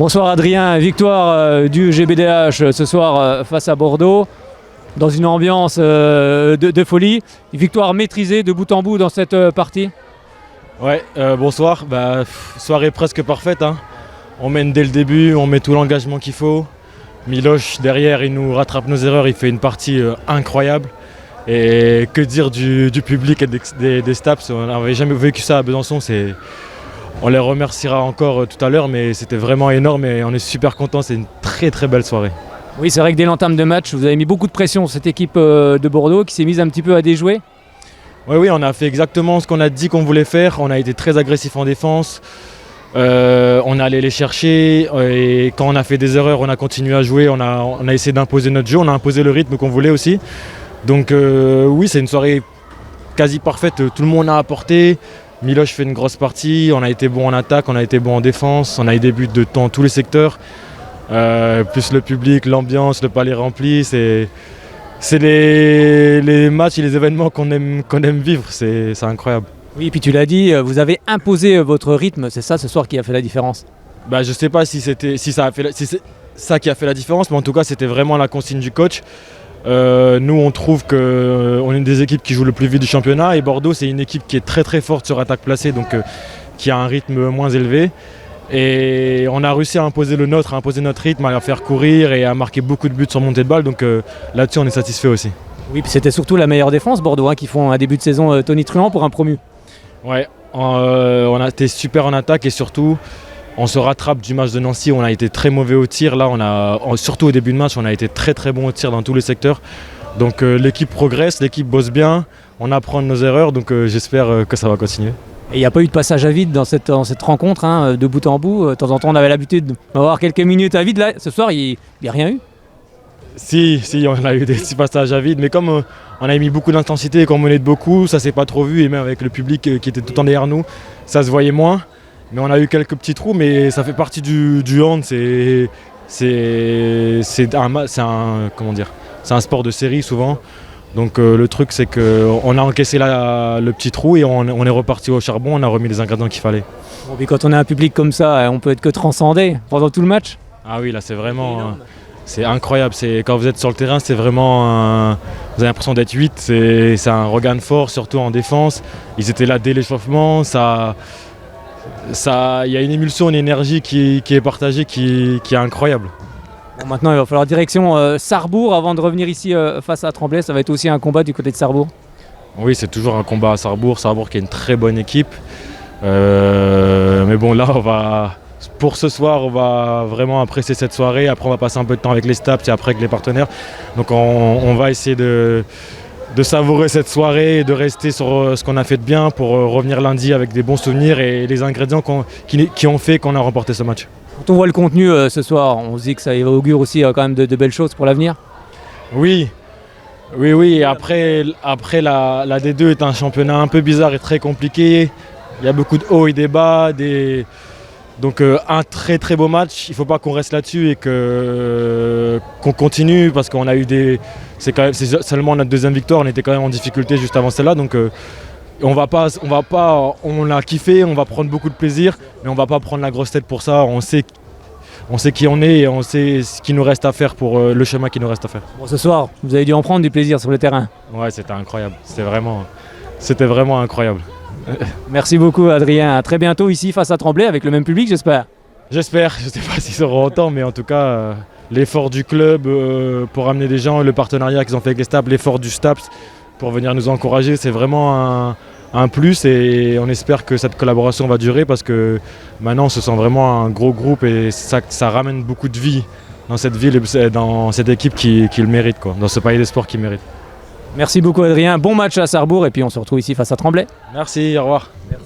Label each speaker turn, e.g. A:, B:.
A: Bonsoir Adrien, victoire du GBDH ce soir face à Bordeaux, dans une ambiance de folie. Victoire maîtrisée de bout en bout dans cette partie.
B: Ouais, bonsoir, soirée presque parfaite, hein. On mène dès le début, on met tout l'engagement qu'il faut. Miloš derrière, il nous rattrape nos erreurs, il fait une partie incroyable. Et que dire du public et des Staps, on n'avait jamais vécu ça à Besançon. On les remerciera encore tout à l'heure, mais c'était vraiment énorme et on est super contents, c'est une très très belle soirée.
A: Oui, c'est vrai que dès l'entame de match, vous avez mis beaucoup de pression sur cette équipe de Bordeaux qui s'est mise un petit peu à déjouer.
B: Oui, on a fait exactement ce qu'on a dit qu'on voulait faire, on a été très agressif en défense, on est allé les chercher et quand on a fait des erreurs, on a continué à jouer, on a essayé d'imposer notre jeu, on a imposé le rythme qu'on voulait aussi. Donc oui, c'est une soirée quasi parfaite, tout le monde a apporté. Miloš fait une grosse partie, on a été bon en attaque, on a été bon en défense, on a eu des buts dans tous les secteurs. Plus le public, l'ambiance, le palais rempli, c'est les matchs et les événements qu'on aime vivre, c'est incroyable.
A: Oui, et puis tu l'as dit, vous avez imposé votre rythme, c'est ça ce soir qui a fait la différence.
B: Je ne sais pas si c'est ça qui a fait la différence, mais en tout cas c'était vraiment la consigne du coach. Nous on trouve qu'on est une des équipes qui joue le plus vite du championnat et Bordeaux c'est une équipe qui est très très forte sur attaque placée, donc qui a un rythme moins élevé et on a réussi à imposer notre rythme, à la faire courir et à marquer beaucoup de buts sur montée de balle, donc là-dessus on est satisfait aussi.
A: Oui, puis c'était surtout la meilleure défense Bordeaux qui font un début de saison tonitruant pour un promu.
B: Ouais, on a été super en attaque et surtout on se rattrape du match de Nancy, on a été très mauvais au tir. Là, surtout au début de match, on a été très très bon au tir dans tous les secteurs. Donc l'équipe progresse, l'équipe bosse bien, on apprend de nos erreurs, donc j'espère que ça va continuer.
A: Et il n'y a pas eu de passage à vide dans cette rencontre, de bout en bout. De temps en temps, on avait l'habitude d'avoir quelques minutes à vide. Là, ce soir, il n'y a rien eu.
B: Si, on a eu des petits passages à vide, mais comme on a mis beaucoup d'intensité et qu'on menait de beaucoup, ça s'est pas trop vu, et même avec le public qui était tout le temps derrière nous, ça se voyait moins. Mais on a eu quelques petits trous, mais ça fait partie du hand. C'est un sport de série souvent. Donc le truc c'est qu'on a encaissé le petit trou et on est reparti au charbon, on a remis les ingrédients qu'il fallait.
A: Bon, mais quand on a un public comme ça, on peut être que transcendé pendant tout le match.
B: Ah oui, là c'est vraiment... c'est incroyable, quand vous êtes sur le terrain, c'est vraiment... vous avez l'impression d'être 8, c'est un regain de force, surtout en défense. Ils étaient là dès l'échauffement, il y a une émulsion, une énergie qui est partagée, qui est incroyable.
A: Bon, maintenant il va falloir direction Sarrebourg avant de revenir ici face à Tremblay. Ça va être aussi un combat du côté de Sarrebourg. Oui,
B: c'est toujours un combat à Sarrebourg qui est une très bonne équipe. Mais bon, là pour ce soir on va vraiment apprécier cette soirée. Après on va passer un peu de temps avec les Staps et après avec les partenaires. Donc on va essayer de savourer cette soirée et de rester sur ce qu'on a fait de bien pour revenir lundi avec des bons souvenirs et les ingrédients qui ont fait qu'on a remporté ce match.
A: Quand on voit le contenu ce soir, on se dit que ça augure aussi quand même de belles choses pour l'avenir.
B: Oui. Après la D2 est un championnat un peu bizarre et très compliqué. Il y a beaucoup de hauts et des bas. Donc un très très beau match, il ne faut pas qu'on reste là-dessus et qu'on continue parce qu'on a eu c'est seulement notre deuxième victoire, on était quand même en difficulté juste avant celle-là, donc on l'a kiffé, on va prendre beaucoup de plaisir, mais on ne va pas prendre la grosse tête pour ça, on sait qui on est et on sait ce qu'il nous reste à faire pour le chemin qu'il nous reste à faire.
A: Bon, ce soir, vous avez dû en prendre du plaisir sur le terrain.
B: Ouais, c'était incroyable, c'était vraiment incroyable.
A: Merci beaucoup Adrien, à très bientôt ici face à Tremblay avec le même public j'espère.
B: J'espère, je ne sais pas s'ils seront autant, mais en tout cas l'effort du club pour amener des gens, le partenariat qu'ils ont fait avec les Staps, l'effort du Staps pour venir nous encourager, c'est vraiment un plus et on espère que cette collaboration va durer parce que maintenant on se sent vraiment un gros groupe et ça ramène beaucoup de vie dans cette ville et dans cette équipe qui le mérite, dans ce palais des sports qui mérite.
A: Merci beaucoup Adrien, bon match à Sarrebourg et puis on se retrouve ici face à Tremblay.
B: Merci, au revoir.